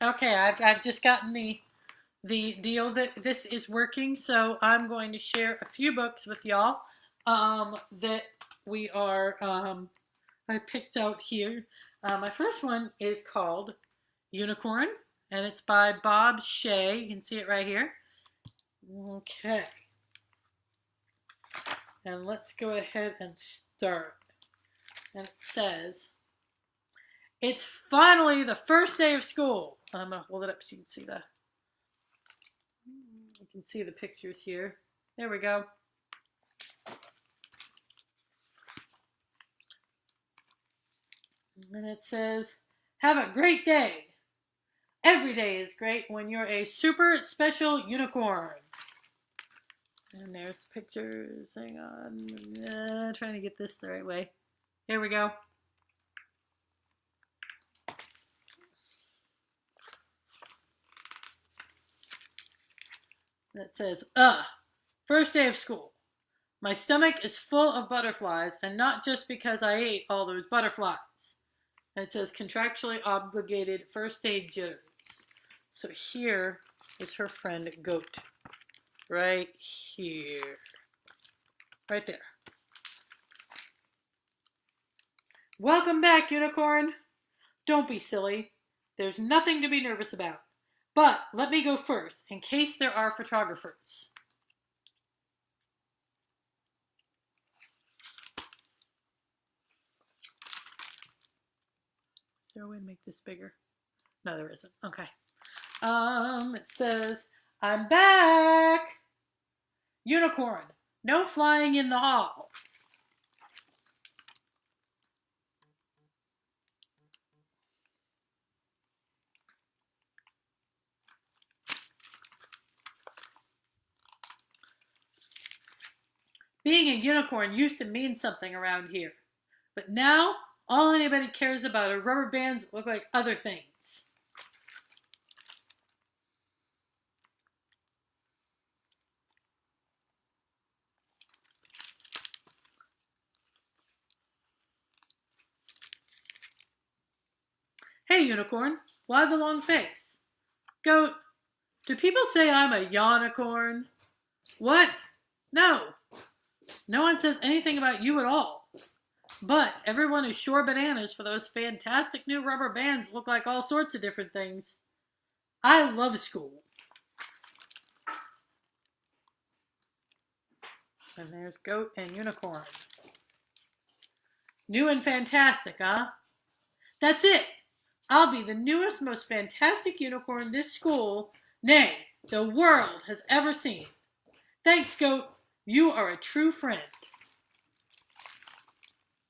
Okay, I've just gotten the deal that this is working, so I'm going to share a few books with y'all that we are I picked out here. My first one is called Unicorn, and it's by Bob Shea. You can see it right here. Okay, and let's go ahead and start. And it says, "It's finally the first day of school." And I'm going to hold it up so you can see the pictures here. There we go. And it says, "Have a great day. Every day is great when you're a super special unicorn." And there's pictures. Hang on. Trying to get this the right way. Here we go. And it says, first day of school. My stomach is full of butterflies, and not just because I ate all those butterflies. And it says, contractually obligated first day jitters. So here is her friend Goat. Right here. Right there. "Welcome back, Unicorn. Don't be silly. There's nothing to be nervous about. But let me go first, in case there are photographers." Is there a way to make this bigger? No, there isn't. Okay. It says, "I'm back. Unicorn, no flying in the hall." Being a unicorn used to mean something around here. But now, all anybody cares about are rubber bands that look like other things. "Hey, Unicorn, why the long face?" "Goat, do people say I'm a yawnicorn?" "What? No. No one says anything about you at all. But everyone is sure bananas for those fantastic new rubber bands that look like all sorts of different things. I love school." And there's Goat and Unicorn. "New and fantastic, huh? That's it. I'll be the newest, most fantastic unicorn this school, nay, the world has ever seen. Thanks, Goat. You are a true friend."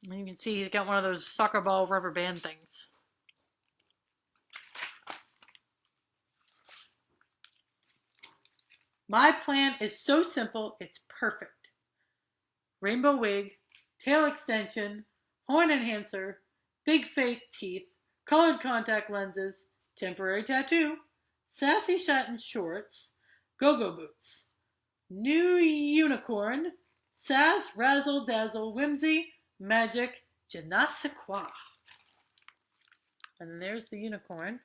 And you can see he's got one of those soccer ball rubber band things. "My plan is so simple, it's perfect. Rainbow wig, tail extension, horn enhancer, big fake teeth, colored contact lenses, temporary tattoo, sassy satin shorts, go-go boots. New unicorn, sass, razzle, dazzle, whimsy, magic, je ne sais quoi." And there's the unicorn.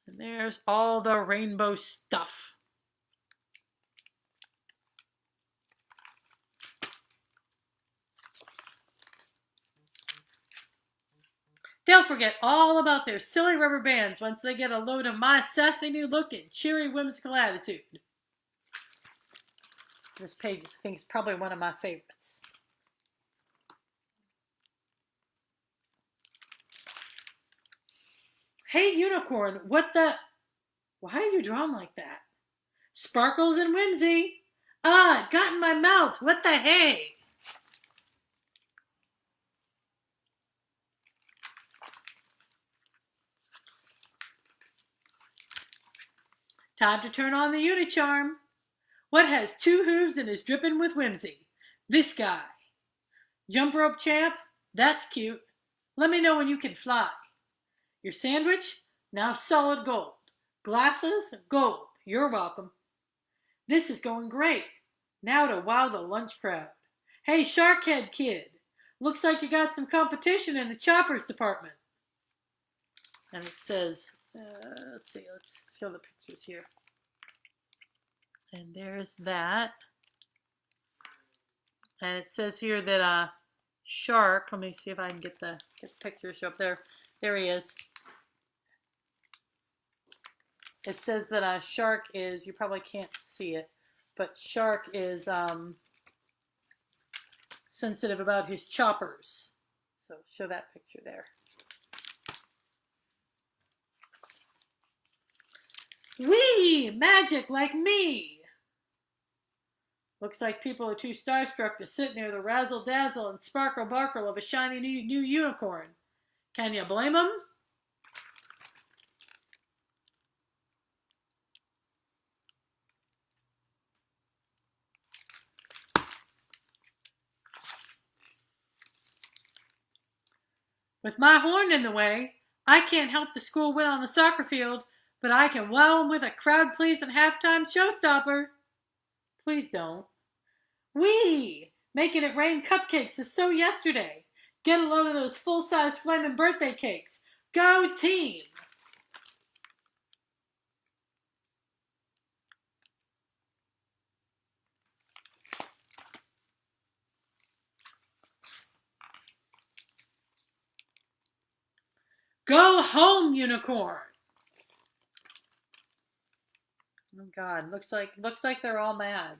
And there's all the rainbow stuff. They'll forget all about their silly rubber bands once they get a load of my sassy new look and cheery whimsical attitude. This page, I think, is probably one of my favorites. "Hey, Unicorn, what the... Why are you drawn like that?" "Sparkles and whimsy." "Ah, it got in my mouth. What the hey?" "Time to turn on the Unicharm. What has two hooves and is dripping with whimsy? This guy. Jump rope champ? That's cute. Let me know when you can fly. Your sandwich? Now solid gold. Glasses? Gold. You're welcome. This is going great. Now to wow the lunch crowd. Hey, Sharkhead kid. Looks like you got some competition in the choppers department." And it says, let's see, let's show the pictures here. And there's that. And it says here that a shark, let me see if I can get the picture show up there. There he is. It says that a shark is, you probably can't see it, but shark is sensitive about his choppers. So show that picture there. Wee! Magic like me! Looks like people are too starstruck to sit near the razzle-dazzle and sparkle-barkle of a shiny new unicorn. Can you blame them? With my horn in the way, I can't help the school win on the soccer field, but I can wow them with a crowd-pleasing halftime showstopper. Please don't. Whee! Making it rain cupcakes is so yesterday. Get a load of those full-size flaming birthday cakes. Go team! Go home, unicorn! Oh God, looks like they're all mad.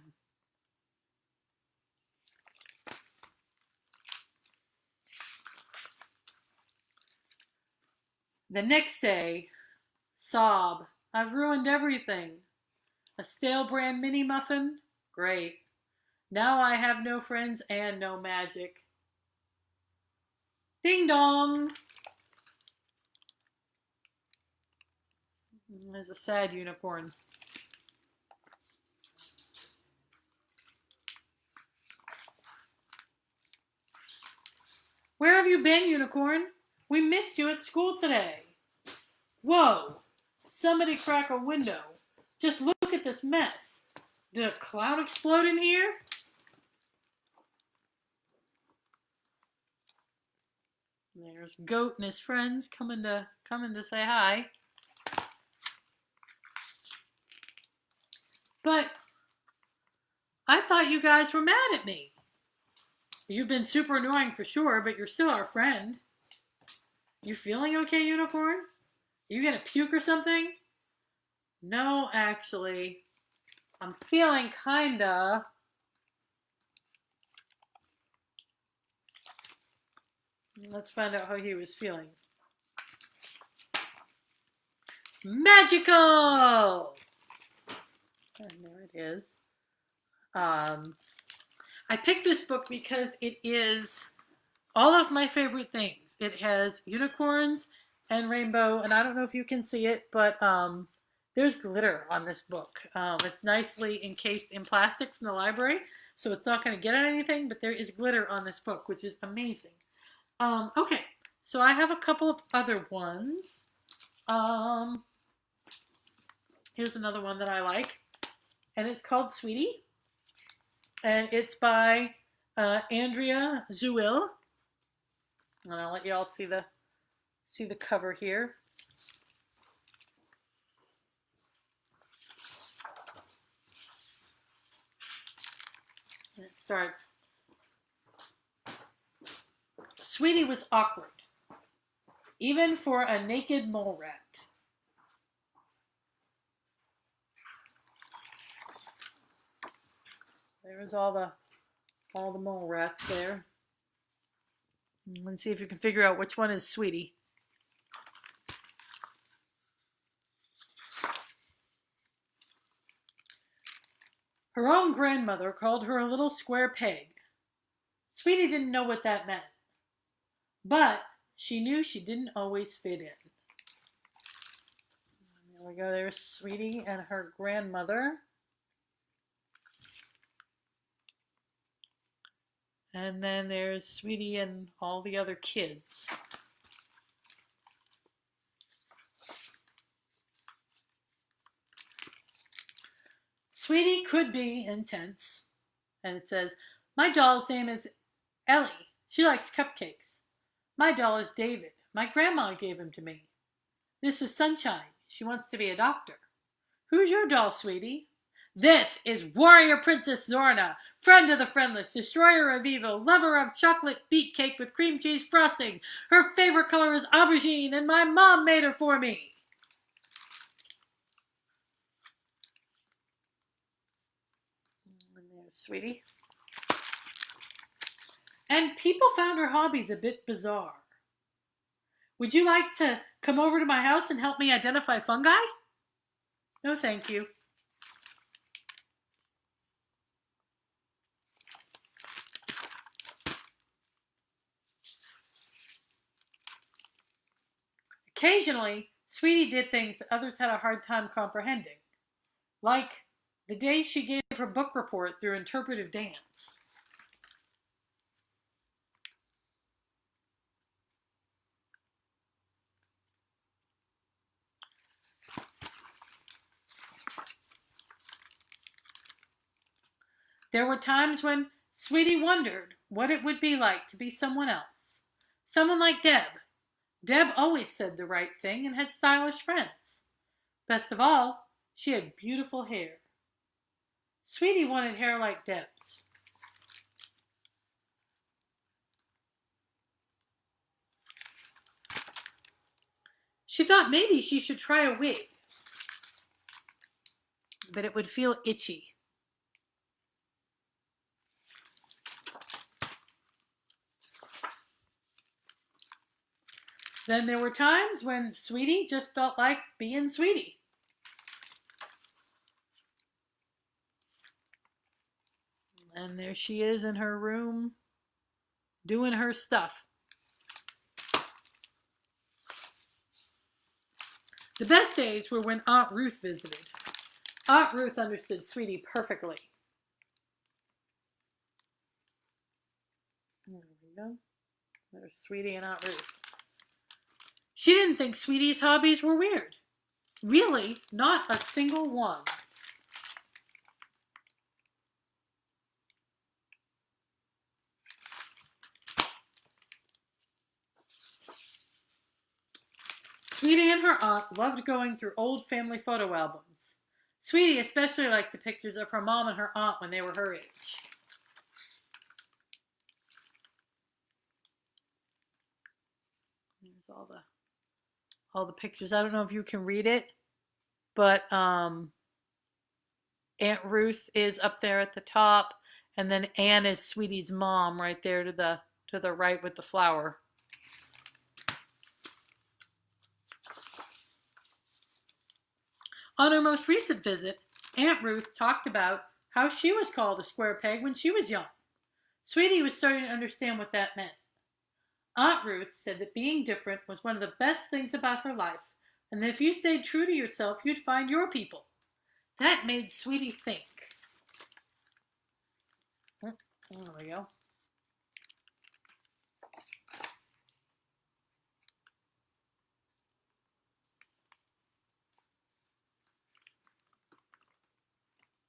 The next day, sob, I've ruined everything. A stale brand mini muffin? Great. Now I have no friends and no magic. Ding dong! There's a sad unicorn. Where have you been, unicorn? We missed you at school today. Whoa! Somebody crack a window. Just look at this mess. Did a cloud explode in here? There's Goat and his friends coming to say hi. But I thought you guys were mad at me. You've been super annoying for sure, but you're still our friend. You feeling okay, unicorn? You gonna puke or something? No, actually. I'm feeling kinda. Let's find out how he was feeling. Magical! And there it is. I picked this book because it is all of my favorite things. It has unicorns and rainbow, and I don't know if you can see it, but there's glitter on this book. It's nicely encased in plastic from the library, so it's not going to get on anything, but there is glitter on this book, which is amazing. Okay, so I have a couple of other ones. Here's another one that I like, and it's called Sweety, and it's by Andrea Zuill. And I'll let you all see the cover here. And it starts, Sweety was awkward, even for a naked mole rat. There's all the mole rats there. Let's see if you can figure out which one is Sweety. Her own grandmother called her a little square peg. Sweety didn't know what that meant, but she knew she didn't always fit in. There we go, there's Sweety and her grandmother. And then there's Sweety and all the other kids. Sweety could be intense. And it says, my doll's name is Ellie. She likes cupcakes. My doll is David. My grandma gave him to me. This is Sunshine. She wants to be a doctor. Who's your doll, sweetie? This is Warrior Princess Zorna, friend of the friendless, destroyer of evil, lover of chocolate beet cake with cream cheese frosting. Her favorite color is aubergine, and my mom made her for me. And there's Sweety. And people found her hobbies a bit bizarre. Would you like to come over to my house and help me identify fungi? No, thank you. Occasionally, Sweety did things that others had a hard time comprehending, like the day she gave her book report through interpretive dance. There were times when Sweety wondered what it would be like to be someone else. Someone like Deb. Deb always said the right thing and had stylish friends. Best of all, she had beautiful hair. Sweety wanted hair like Deb's. She thought maybe she should try a wig, but it would feel itchy. Then there were times when Sweety just felt like being Sweety. And there she is in her room doing her stuff. The best days were when Aunt Ruth visited. Aunt Ruth understood Sweety perfectly. There we go. There's Sweety and Aunt Ruth. She didn't think Sweety's hobbies were weird. Really, not a single one. Sweety and her aunt loved going through old family photo albums. Sweety especially liked the pictures of her mom and her aunt when they were her age. There's all the pictures. I don't know if you can read it, but Aunt Ruth is up there at the top, and then Anne is Sweety's mom right there to the right with the flower. On her most recent visit, Aunt Ruth talked about how she was called a square peg when she was young. Sweety was starting to understand what that meant. Aunt Ruth said that being different was one of the best things about her life, and that if you stayed true to yourself, you'd find your people. That made Sweety think. There we go.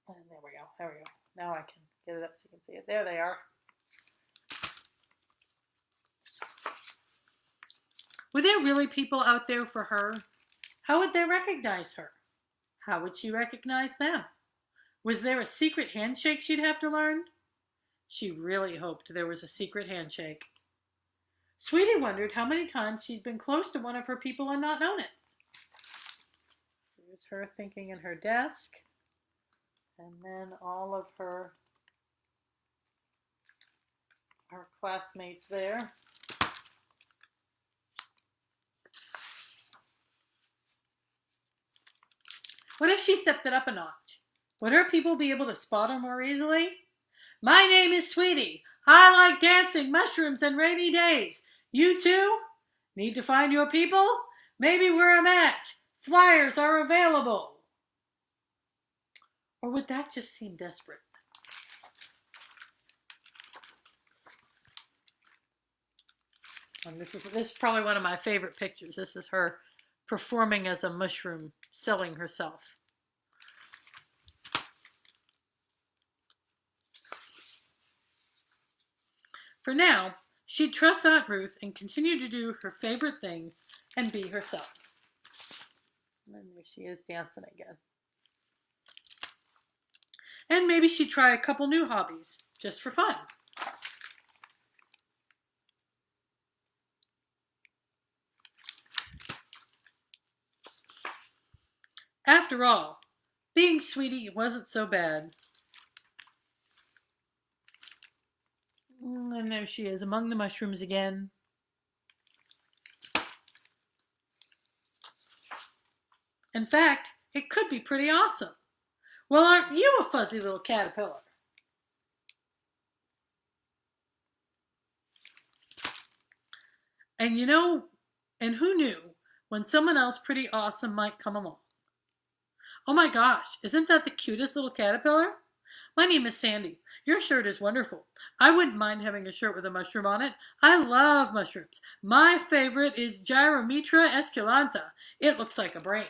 And there we go. There we go. Now I can get it up so you can see it. There they are. Were there really people out there for her? How would they recognize her? How would she recognize them? Was there a secret handshake she'd have to learn? She really hoped there was a secret handshake. Sweety wondered how many times she'd been close to one of her people and not known it. Here's her thinking in her desk. And then all of her classmates there. What if she stepped it up a notch? Would her people be able to spot her more easily? My name is Sweety. I like dancing, mushrooms, and rainy days. You too? Need to find your people? Maybe we're a match. Flyers are available. Or would that just seem desperate? And this is probably one of my favorite pictures. This is her performing as a mushroom, selling herself. For now, she'd trust Aunt Ruth and continue to do her favorite things and be herself. And there she is dancing again. And maybe she'd try a couple new hobbies, just for fun. After all, being Sweety wasn't so bad. And there she is among the mushrooms again. In fact, it could be pretty awesome. Well, aren't you a fuzzy little caterpillar? And and who knew when someone else pretty awesome might come along? Oh my gosh, isn't that the cutest little caterpillar? My name is Sandy. Your shirt is wonderful. I wouldn't mind having a shirt with a mushroom on it. I love mushrooms. My favorite is Gyrometra esculenta. It looks like a brain.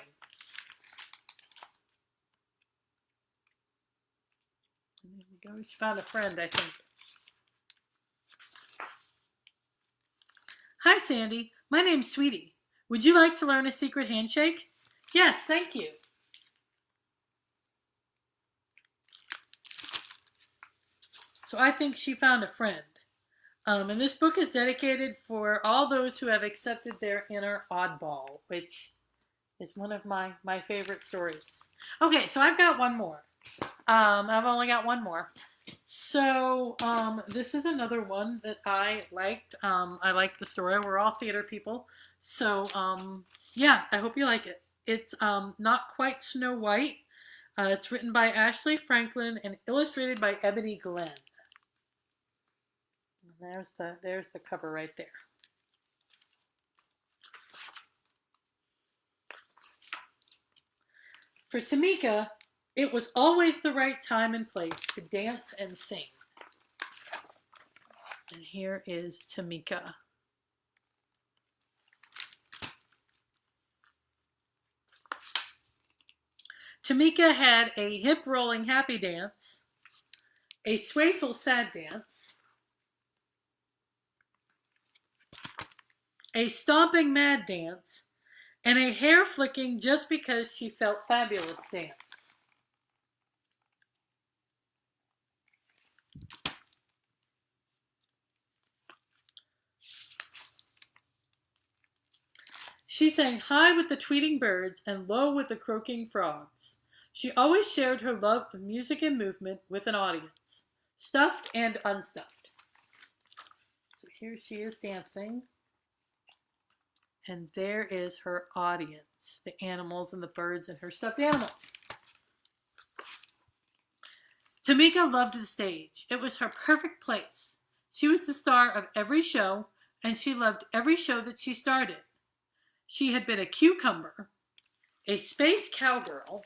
There we go. She found a friend, I think. Hi, Sandy. My name's Sweety. Would you like to learn a secret handshake? Yes, thank you. So I think she found a friend. And this book is dedicated for all those who have accepted their inner oddball, which is one of my favorite stories. Okay, so I've got one more. I've only got one more. So this is another one that I liked. I liked the story. We're all theater people. So yeah, I hope you like it. It's not quite Snow White. It's written by Ashley Franklin and illustrated by Ebony Glenn. And there's the cover right there. For Tamika, it was always the right time and place to dance and sing. And here is Tamika. Tamika had a hip-rolling happy dance, a swayful sad dance, a stomping mad dance, and a hair-flicking just because she felt fabulous dance. She sang high with the tweeting birds and low with the croaking frogs. She always shared her love of music and movement with an audience, stuffed and unstuffed. So here she is dancing. And there is her audience, the animals and the birds and her stuffed animals. Tamika loved the stage. It was her perfect place. She was the star of every show, and she loved every show that she started. She had been a cucumber, a space cowgirl,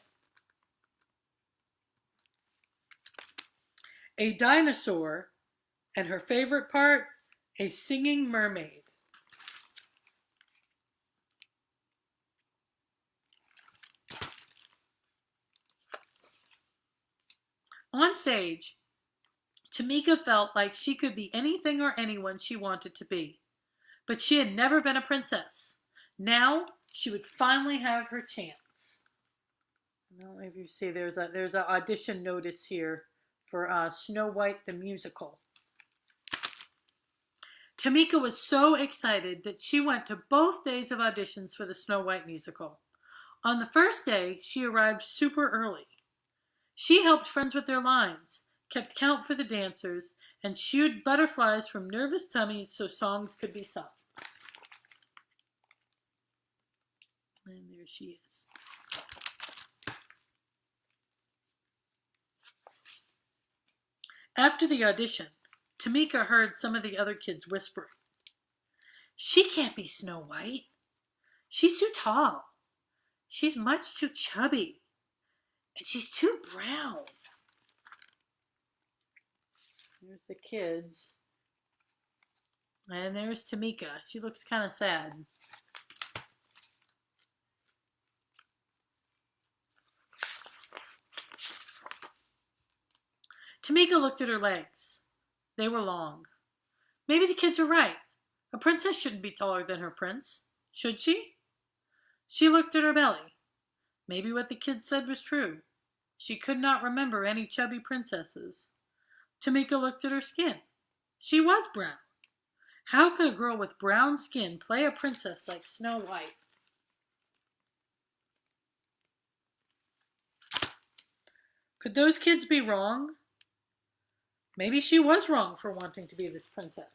a dinosaur, and her favorite part, a singing mermaid. On stage, Tamika felt like she could be anything or anyone she wanted to be. But she had never been a princess. Now she would finally have her chance. I don't know if you see there's an audition notice here for Snow White the musical. Tamika was so excited that she went to both days of auditions for the Snow White musical. On the first day, she arrived super early. She helped friends with their lines, kept count for the dancers, and shooed butterflies from nervous tummies so songs could be sung. And there she is. After the audition, Tamika heard some of the other kids whispering. She can't be Snow White. She's too tall. She's much too chubby. And she's too brown. There's the kids. And there's Tamika. She looks kind of sad. Tamika looked at her legs. They were long. Maybe the kids were right. A princess shouldn't be taller than her prince, should she? She looked at her belly. Maybe what the kids said was true. She could not remember any chubby princesses. Tamika looked at her skin. She was brown. How could a girl with brown skin play a princess like Snow White? Could those kids be wrong? Maybe she was wrong for wanting to be this princess.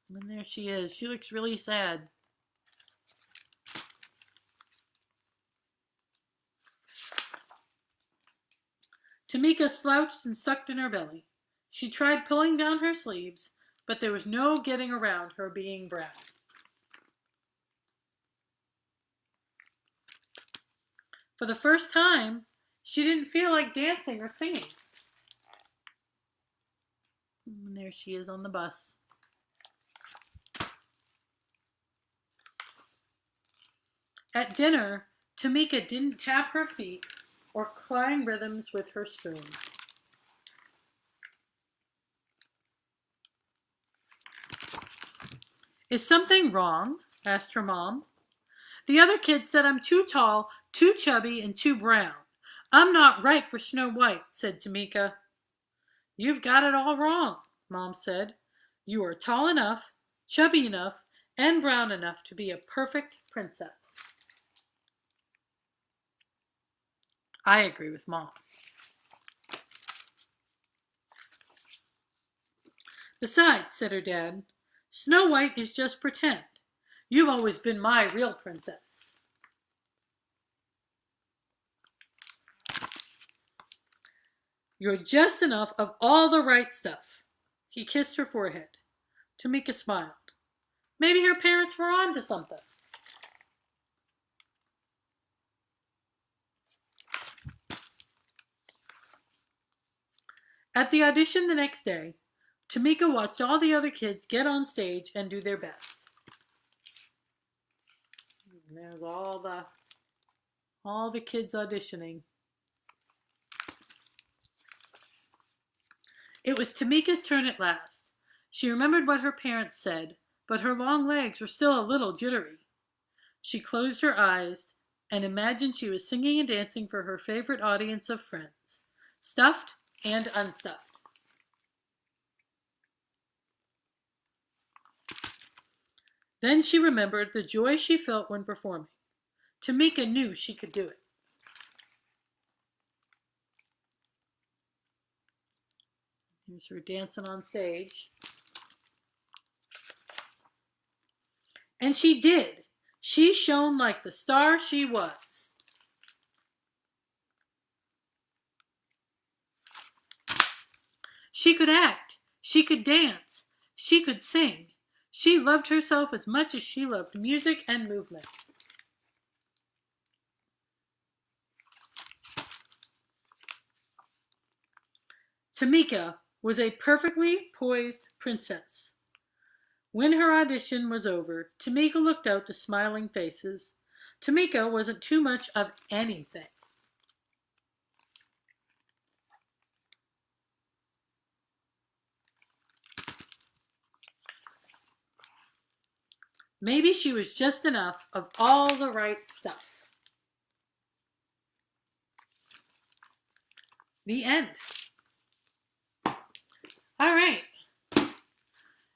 And there she is. She looks really sad. Tamika slouched and sucked in her belly. She tried pulling down her sleeves, but there was no getting around her being brown. For the first time, she didn't feel like dancing or singing. And there she is on the bus. At dinner, Tamika didn't tap her feet or climb rhythms with her spoon. Is something wrong? Asked her mom. The other kids said I'm too tall, too chubby, and too brown. I'm not right for Snow White, said Tamika. You've got it all wrong, Mom said. You are tall enough, chubby enough, and brown enough to be a perfect princess. I agree with Mom. Besides, said her dad, Snow White is just pretend. You've always been my real princess. You're just enough of all the right stuff. He kissed her forehead. Tamika smiled. Maybe her parents were on to something. At the audition the next day, Tamika watched all the other kids get on stage and do their best. And there's all the kids auditioning. It was Tamika's turn at last. She remembered what her parents said, but her long legs were still a little jittery. She closed her eyes and imagined she was singing and dancing for her favorite audience of friends, stuffed and unstuffed. Then she remembered the joy she felt when performing. Tamika knew she could do it. Here's her dancing on stage. And she did. She shone like the star she was. She could act. She could dance. She could sing. She loved herself as much as she loved music and movement. Tamika was a perfectly poised princess. When her audition was over, Tamika looked out to smiling faces. Tamika wasn't too much of anything. Maybe she was just enough of all the right stuff. The end. All right.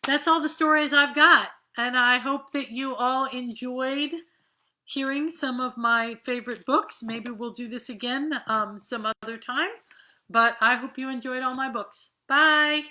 That's all the stories I've got. And I hope that you all enjoyed hearing some of my favorite books. Maybe we'll do this again some other time. But I hope you enjoyed all my books. Bye.